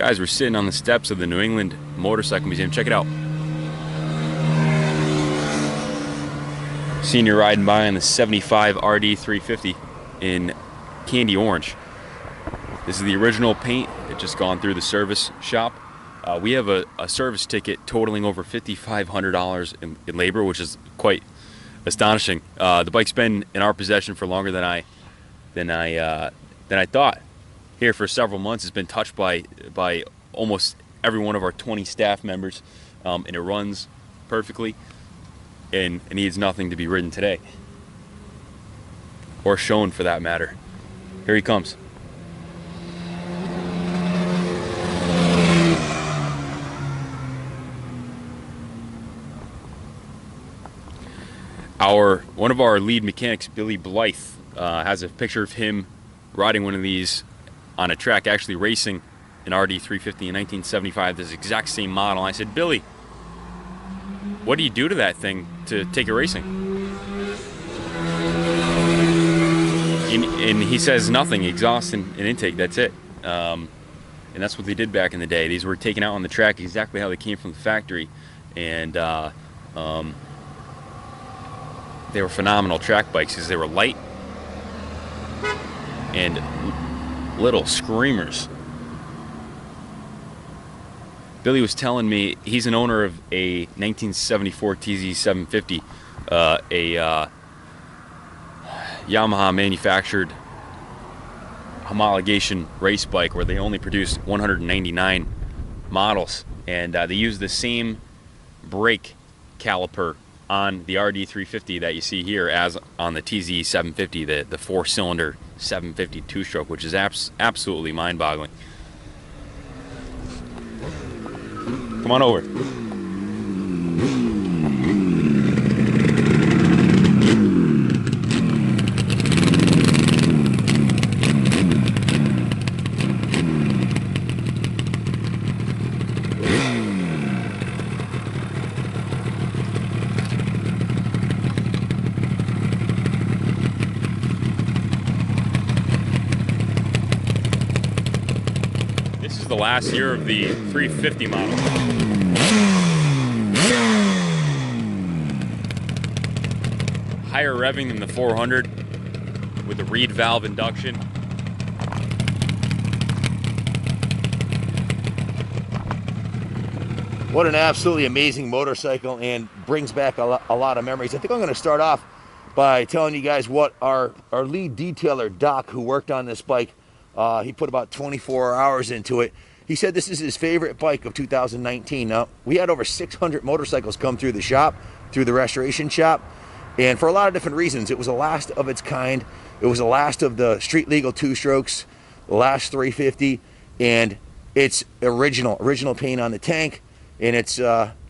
Guys, we're sitting on the steps of the New England Motorcycle Museum. Check it out. Seen you riding by on the 75 RD350 in candy orange. This is the original paint. It just gone through the service shop. We have a service ticket totaling over $5,500 in labor, which is quite astonishing. The bike's been in our possession for longer than I thought. Here for several months. It's been touched by almost every one of our 20 staff members, and it runs perfectly and needs nothing to be ridden today, or shown for that matter. Here he comes. One of our lead mechanics, Billy Blythe, has a picture of him riding one of these on a track, actually racing an RD350 in 1975, this exact same model. I said, Billy, what do you do to that thing to take it racing? And he says nothing, exhaust and intake, that's it. And that's what they did back in the day. These were taken out on the track exactly how they came from the factory. And they were phenomenal track bikes because they were light and little screamers. Billy was telling me he's an owner of a 1974 TZ750, a Yamaha manufactured homologation race bike where they only produced 199 models, and they use the same brake caliper on the RD350 that you see here as on the TZ750, the four-cylinder 750 two-stroke, which is absolutely mind-boggling. Come on over. This is the last year of the 350 model. Higher revving than the 400 with the reed valve induction. What an absolutely amazing motorcycle, and brings back a lot of memories. I think I'm going to start off by telling you guys what our lead detailer, Doc, who worked on this bike, he put about 24 hours into it. He said this is his favorite bike of 2019. Now, we had over 600 motorcycles come through the shop, through the restoration shop, and for a lot of different reasons. It was the last of its kind. It was the last of the street legal two-strokes, the last 350, and it's original paint on the tank, and it's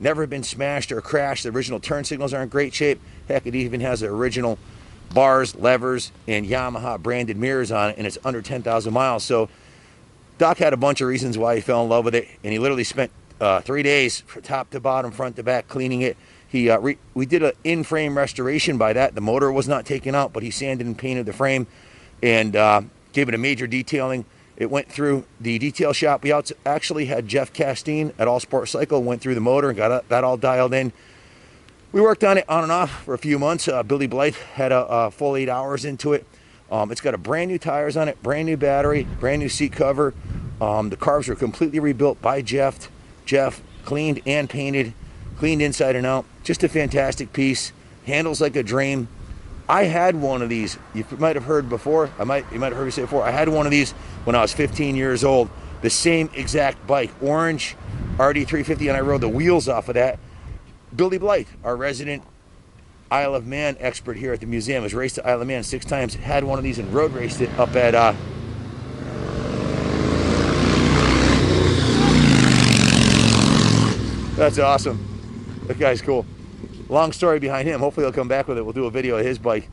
never been smashed or crashed. The original turn signals are in great shape. Heck, it even has the original bars, levers, and Yamaha branded mirrors on it, and it's under 10,000 miles. So Doc had a bunch of reasons why he fell in love with it, and he literally spent 3 days from top to bottom, front to back, cleaning it. We did an in-frame restoration by that. The motor was not taken out, but he sanded and painted the frame and gave it a major detailing. It went through the detail shop. We actually had Jeff Castine at All Sport Cycle, went through the motor and got that all dialed in. We worked on it on and off for a few months. Billy Blythe had a full 8 hours into it. It's got a brand new tires on it, brand new battery, brand new seat cover. The carbs were completely rebuilt by Jeff. Jeff cleaned and painted, cleaned inside and out. Just a fantastic piece. Handles like a dream. I had one of these. You might have heard before. You might have heard me say before. I had one of these when I was 15 years old. The same exact bike, orange RD350, and I rode the wheels off of that. Billy Blythe, our resident Isle of Man expert here at the museum, has raced the Isle of Man 6 times. Had one of these and road raced it up at that's awesome. That guy's cool. Long story behind him. Hopefully he'll come back with it. We'll do a video of his bike.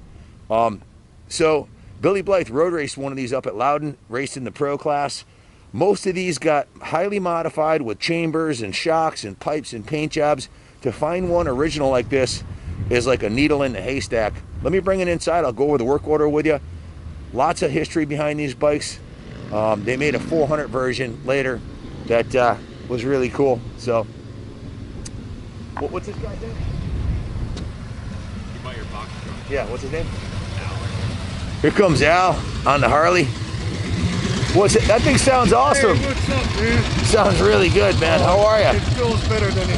So Billy Blythe road raced one of these up at Loudon, raced in the pro class. Most of these got highly modified with chambers and shocks and pipes and paint jobs. To find one original like this is like a needle in the haystack. Let me bring it inside. I'll go over the work order with you. Lots of history behind these bikes. They made a 400 version later. that was really cool. So, what's this guy's name? You bought your box truck. Yeah, what's his name? Al. Here comes Al on the Harley. What's it? That thing sounds awesome. Hey, what's up, man? Sounds really good, man. How are It you? feels better than it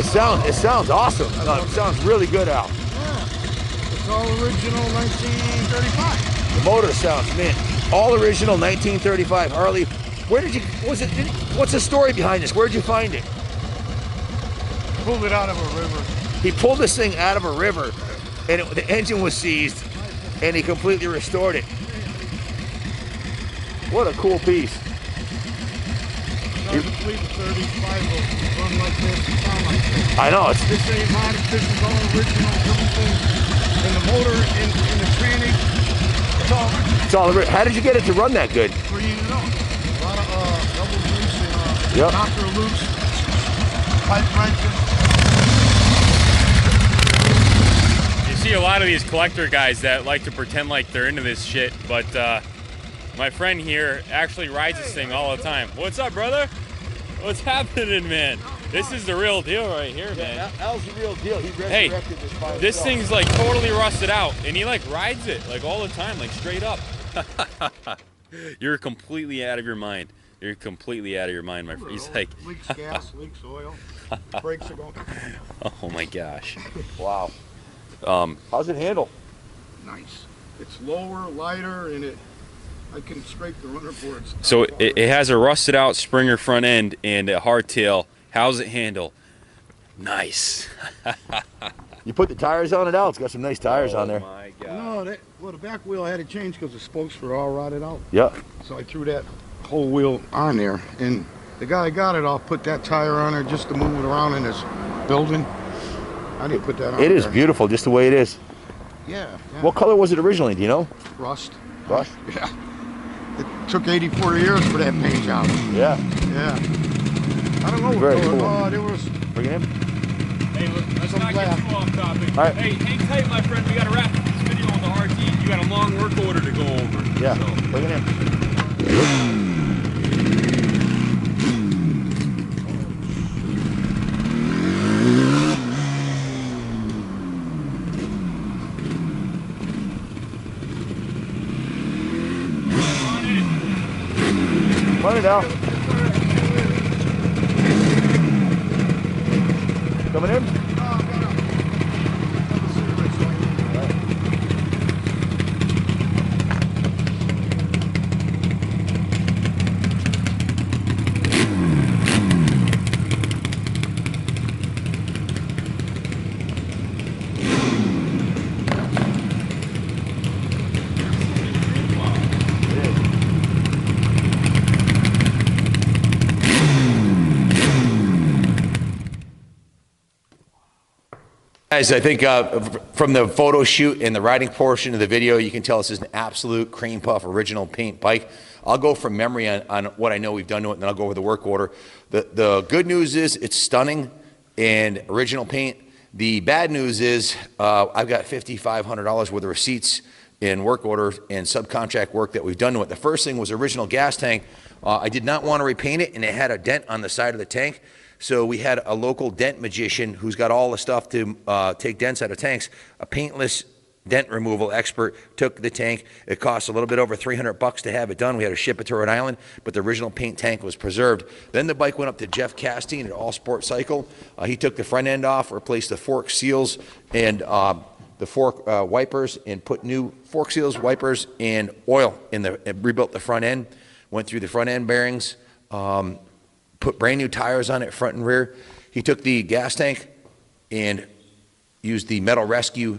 sounds. It sounds awesome. No, it sounds really good, Al. Yeah. It's all original 1935. The motor sounds mint. All original 1935 Harley. Where did you? What's the story behind this? Where did you find it? Pulled it out of a river. He pulled this thing out of a river, and the engine was seized, and he completely restored it. What a cool piece. Hard to believe the 35 will run like this and sound like this. I know. This ain't mod, this is all original, everything. And the motor, and the tranny, it's all original. It's all. How did you get it to run that good? Pretty easy to know. A lot of double loops and Yep. knocker loops, pipe wrenches. You see a lot of these collector guys that like to pretend like they're into this shit, but my friend here actually rides this thing all the time. What's up, brother? What's happening, man? This is the real deal right here, man. Al's the real deal. He Hey, resurrected this by this himself. thing's like totally rusted out, and he like rides it like all the time, like straight up. You're completely out of your mind. You're completely out of your mind, my friend. He's like, Leaks gas, leaks oil. Brakes are going. oh my gosh. Wow. How's it handle? Nice. It's lower, lighter, and I can scrape the runner boards. So it has a rusted out Springer front end and a hardtail. How's it handle? Nice. You put the tires on it, Al. It's got some nice tires on there. Oh my god. No, well, the back wheel I had to change because the spokes were all rotted out. Yeah. So I threw that whole wheel on there, and the guy got it. I'll put that tire on there just to move it around in this building. I didn't put that on It is there. beautiful, just the way it is. Yeah. What color was it originally? Do you know? Rust. Rust? Yeah. It took 84 years for that paint job. Yeah. Yeah. I don't know Very what color. cool. Oh, there was. Bring it in. Hey, let's Some not get black. too off topic. All right. Hey, hang tight, my friend. We got to wrap up this video on the RT. You got a long work order to go over. Yeah. So. Bring it in. Run it out. Coming in? Guys, I think from the photo shoot and the riding portion of the video, you can tell this is an absolute cream puff original paint bike. I'll go from memory on what I know we've done to it, and then I'll go over the work order. The good news is it's stunning and original paint. The bad news is I've got $5,500 worth of receipts in work order and subcontract work that we've done to it. The first thing was original gas tank. I did not want to repaint it, and it had a dent on the side of the tank. So we had a local dent magician who's got all the stuff to take dents out of tanks. A paintless dent removal expert took the tank. It cost a little bit over $300 to have it done. We had to ship it to Rhode Island, but the original paint tank was preserved. Then the bike went up to Jeff Castine at All Sport Cycle. He took the front end off, replaced the fork seals and the fork wipers, and put new fork seals, wipers, and oil in and rebuilt the front end. Went through the front end bearings. Put brand new tires on it, front and rear. He took the gas tank and used the metal rescue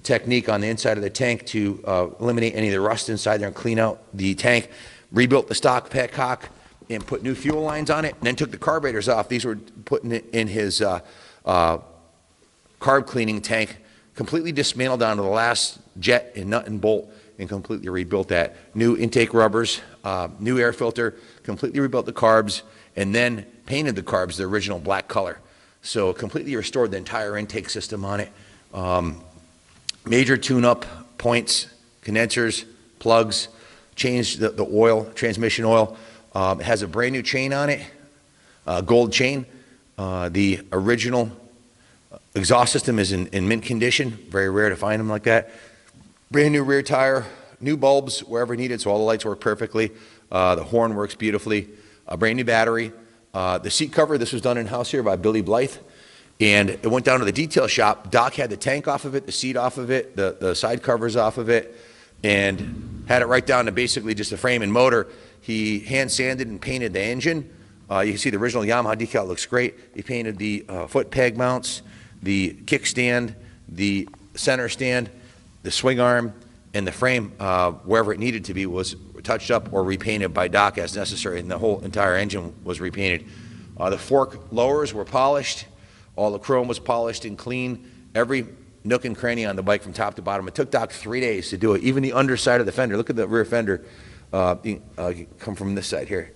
technique on the inside of the tank to eliminate any of the rust inside there and clean out the tank. Rebuilt the stock petcock and put new fuel lines on it, and then took the carburetors off. These were put in his carb cleaning tank. Completely dismantled down to the last jet and nut and bolt, and completely rebuilt that. New intake rubbers, new air filter, completely rebuilt the carbs, and then painted the carbs the original black color. So completely restored the entire intake system on it. Major tune-up points, condensers, plugs, changed the oil, transmission oil. It has a brand new chain on it, Gold chain. The original exhaust system is in mint condition. Very rare to find them like that. Brand new rear tire, new bulbs wherever needed, so all the lights work perfectly. The horn works beautifully. A brand new battery. The seat cover, this was done in-house here by Billy Blythe. And it went down to the detail shop. Doc had the tank off of it, the seat off of it, the side covers off of it, and had it right down to basically just a frame and motor. He hand sanded and painted the engine. You can see the original Yamaha decal looks great. He painted the foot peg mounts, the kickstand, the center stand, the swing arm, and the frame, wherever it needed to be, was touched up or repainted by Doc as necessary, and the whole entire engine was repainted. The fork lowers were polished. All the chrome was polished and clean. Every nook and cranny on the bike from top to bottom. It took Doc 3 days to do it. Even the underside of the fender. Look at the rear fender. Come from this side here.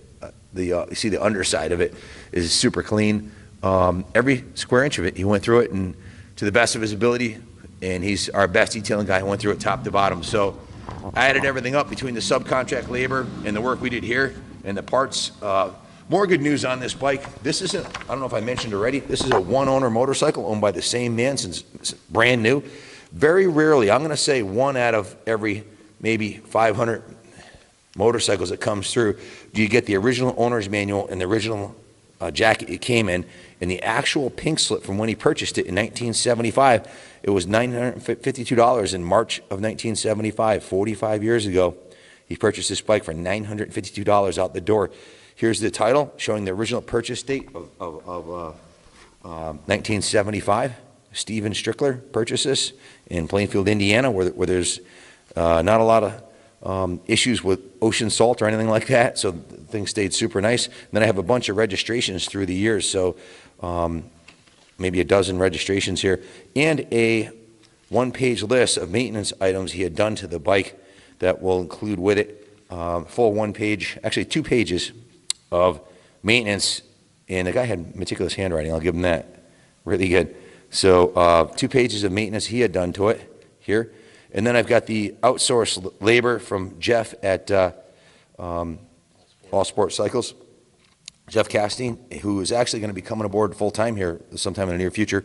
You see the underside of it is super clean. Every square inch of it, he went through it, and to the best of his ability, and he's our best detailing guy. He went through it top to bottom. So I added everything up between the subcontract labor and the work we did here and the parts. More good news on this bike. This isn't, I don't know if I mentioned already, this is a one-owner motorcycle owned by the same man since brand new. Very rarely, I'm going to say 1 out of every maybe 500 motorcycles that comes through, do you get the original owner's manual and the original jacket it came in, and the actual pink slip from when he purchased it in 1975. It was $952 in March of 1975, 45 years ago. He purchased this bike for $952 out the door. Here's the title showing the original purchase date of 1975. Steven Strickler purchased this in Plainfield, Indiana, where there's not a lot of issues with ocean salt or anything like that, so things stayed super nice. And then I have a bunch of registrations through the years, so maybe a dozen registrations here, and a one-page list of maintenance items he had done to the bike that will include with it full one-page, actually 2 pages of maintenance, and the guy had meticulous handwriting, I'll give him that, really good. So 2 pages of maintenance he had done to it here. And then I've got the outsourced labor from Jeff at All Sport Cycles, Jeff Castine, who is actually going to be coming aboard full-time here sometime in the near future,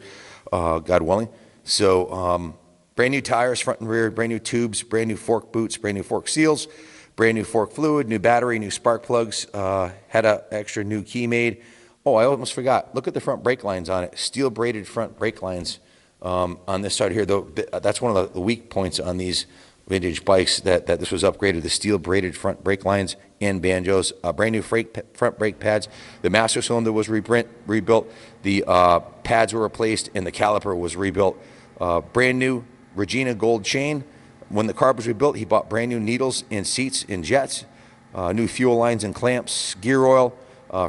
God willing. So brand new tires, front and rear, brand new tubes, brand new fork boots, brand new fork seals, brand new fork fluid, new battery, new spark plugs, had an extra new key made. Oh, I almost forgot. Look at the front brake lines on it. Steel braided front brake lines on this side here. Though that's one of the weak points on these vintage bikes, that this was upgraded. The steel braided front brake lines and banjos. Brand new front brake pads. The master cylinder was rebuilt. The pads were replaced, and the caliper was rebuilt. Brand new Regina gold chain. When the car was rebuilt, he bought brand new needles and seats and jets, new fuel lines and clamps, gear oil,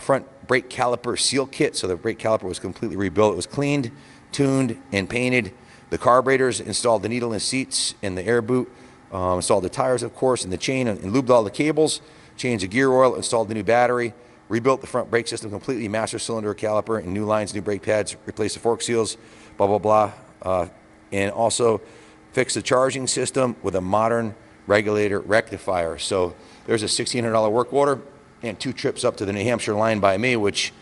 front brake caliper seal kit, so the brake caliper was completely rebuilt. It was cleaned, tuned, and painted. The carburetors, installed the needle and seats and the air boot, installed the tires, of course, and the chain, and lubed all the cables, changed the gear oil, installed the new battery, rebuilt the front brake system completely, master cylinder, caliper, and new lines, new brake pads, replaced the fork seals, blah, blah, blah, and also fixed the charging system with a modern regulator rectifier. So there's a $1,600 work order and 2 trips up to the New Hampshire line by me, which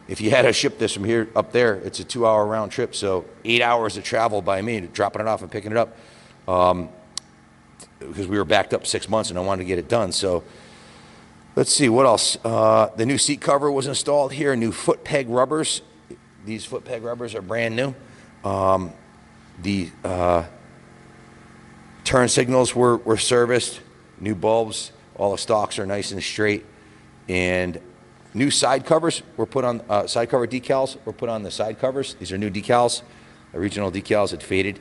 if you had to ship this from here up there, it's a 2-hour round trip, so 8 hours of travel by me, dropping it off and picking it up, because we were backed up 6 months and I wanted to get it done. So let's see, what else? The new seat cover was installed here, new foot peg rubbers. These foot peg rubbers are brand new. The turn signals were serviced, new bulbs, all the stalks are nice and straight, and new side covers were put on, side cover decals were put on the side covers. These are new decals. Original decals had faded.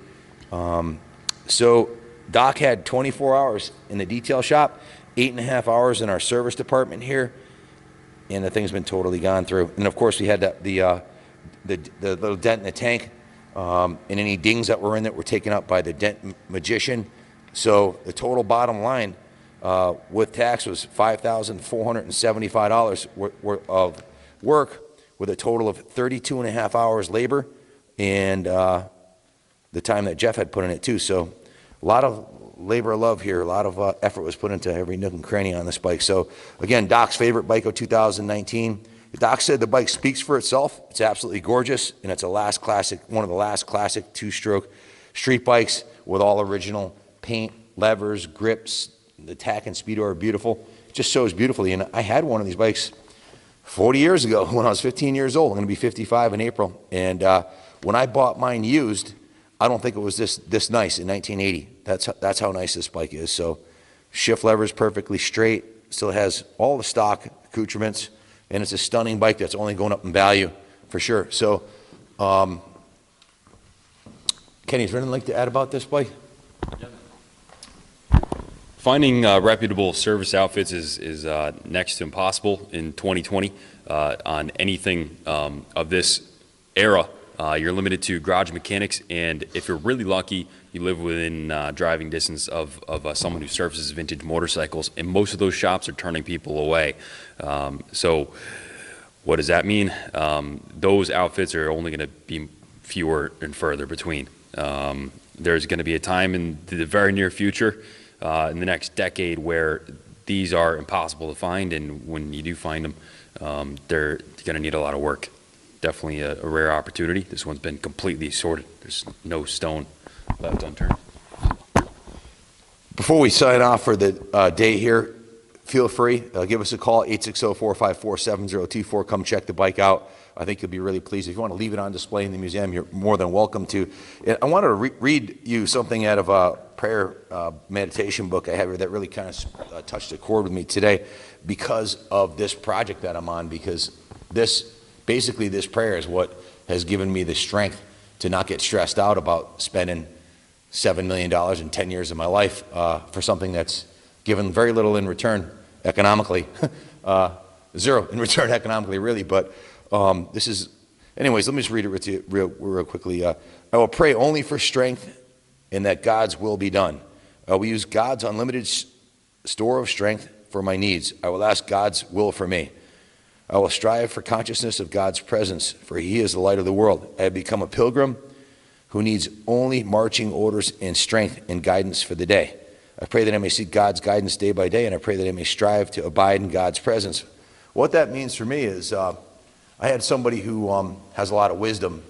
So Doc had 24 hours in the detail shop, 8.5 hours in our service department here, and the thing's been totally gone through. And of course we had the little dent in the tank, and any dings that were in that were taken up by the dent magician. So the total bottom line with tax was $5,475 worth of work, with a total of 32.5 hours labor, and the time that Jeff had put in it too. So a lot of labor of love here, a lot of effort was put into every nook and cranny on this bike. So again, Doc's favorite bike of 2019 Doc said the bike speaks for itself. It's absolutely gorgeous, and it's one of the last classic two-stroke street bikes with all original paint, levers, grips. The tack and speedo are beautiful. It just shows beautifully, and I had one of these bikes 40 years ago when I was 15 years old. I'm going to be 55 in April, and when I bought mine used, I don't think it was this nice in 1980. That's how nice this bike is. So shift levers perfectly straight, still has all the stock accoutrements, and it's a stunning bike that's only going up in value for sure. So, Kenny, is there anything like to add about this bike? Finding reputable service outfits is next to impossible in 2020 on anything of this era. You're limited to garage mechanics, and if you're really lucky, you live within driving distance of someone who services vintage motorcycles, and most of those shops are turning people away. So what does that mean? Those outfits are only going to be fewer and further between. There's going to be a time in the very near future, in the next decade, where these are impossible to find, and when you do find them, they're going to need a lot of work. Definitely a rare opportunity. This one's been completely sorted. There's no stone left unturned. Before we sign off for the day here, feel free, give us a call, 860-454-7024. Come check the bike out. I think you'll be really pleased. If you want to leave it on display in the museum, you're more than welcome to. I wanted to read you something out of a prayer meditation book I have here that really kind of touched a chord with me today because of this project that I'm on, because basically this prayer is what has given me the strength to not get stressed out about spending $7 million in 10 years of my life for something that's given very little in return economically. Zero in return economically, really. But this is, anyways, let me just read it with you real quickly. I will pray only for strength and that God's will be done. I will use God's unlimited store of strength for my needs. I will ask God's will for me. I will strive for consciousness of God's presence, for He is the light of the world. I have become a pilgrim who needs only marching orders and strength and guidance for the day. I pray that I may seek God's guidance day by day, and I pray that I may strive to abide in God's presence. What that means for me is I had somebody who has a lot of wisdom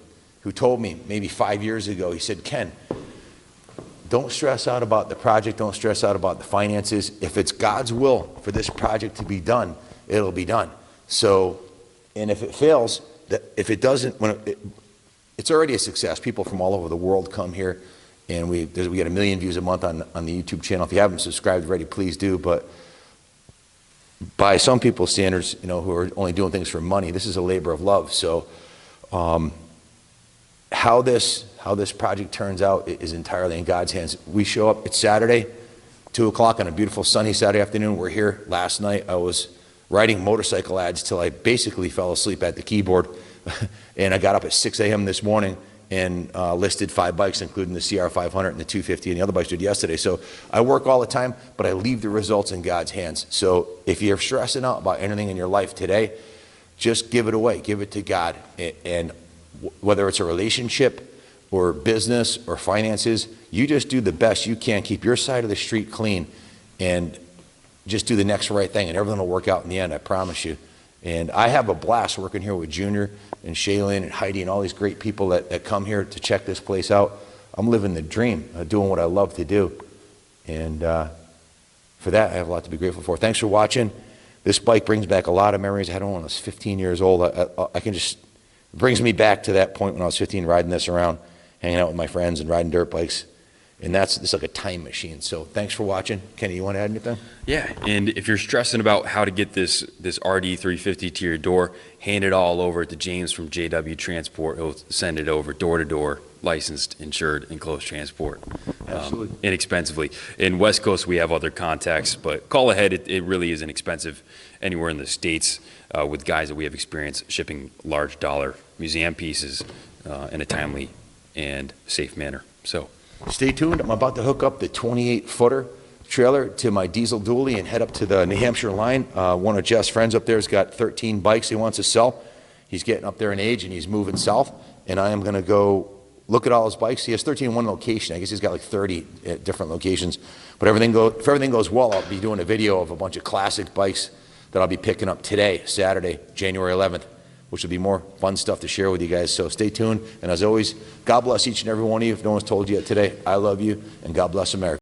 who told me maybe 5 years ago, he said, Ken, don't stress out about the project, don't stress out about the finances. If it's God's will for this project to be done, it'll be done. So, and if it fails, if it doesn't, it's already a success. People from all over the world come here, and we get 1 million views a month on the YouTube channel. If you haven't subscribed already, please do. But by some people's standards, you know, who are only doing things for money, this is a labor of love. So, how this project turns out is entirely in God's hands. We show up. It's Saturday, 2 o'clock on a beautiful sunny Saturday afternoon. We're here. Last night I was writing motorcycle ads till I basically fell asleep at the keyboard. And I got up at 6 a.m. this morning and listed 5 bikes, including the CR500 and the 250 and the other bikes I did yesterday. So I work all the time, but I leave the results in God's hands. So if you're stressing out about anything in your life today, just give it away. Give it to God. And whether it's a relationship or business or finances, you just do the best you can. Keep your side of the street clean and just do the next right thing, and everything will work out in the end, I promise you. And I have a blast working here with Junior and Shaylin and Heidi and all these great people that come here to check this place out. I'm living the dream, doing what I love to do. And for that, I have a lot to be grateful for. Thanks for watching. This bike brings back a lot of memories. I had one when I was 15 years old. I can just, it brings me back to that point when I was 15, riding this around, hanging out with my friends and riding dirt bikes. And it's like a time machine. So thanks for watching. Kenny, you want to add anything? Yeah, and if you're stressing about how to get this RD350 to your door, hand it all over to James from JW Transport. He'll send it over door to door, licensed, insured, and closed transport. Absolutely. Inexpensively. In West Coast, we have other contacts, but call ahead. It really is inexpensive anywhere in the States with guys that we have experience shipping large dollar museum pieces in a timely and safe manner. So stay tuned. I'm about to hook up the 28-footer trailer to my diesel dually and head up to the New Hampshire line. One of Jeff's friends up there has got 13 bikes he wants to sell. He's getting up there in age and he's moving south. And I am going to go look at all his bikes. He has 13 in one location. I guess he's got like 30 at different locations. But if everything goes well, I'll be doing a video of a bunch of classic bikes that I'll be picking up today, Saturday, January 11th, which will be more fun stuff to share with you guys. So stay tuned. And as always, God bless each and every one of you. If no one's told you yet today, I love you, and God bless America.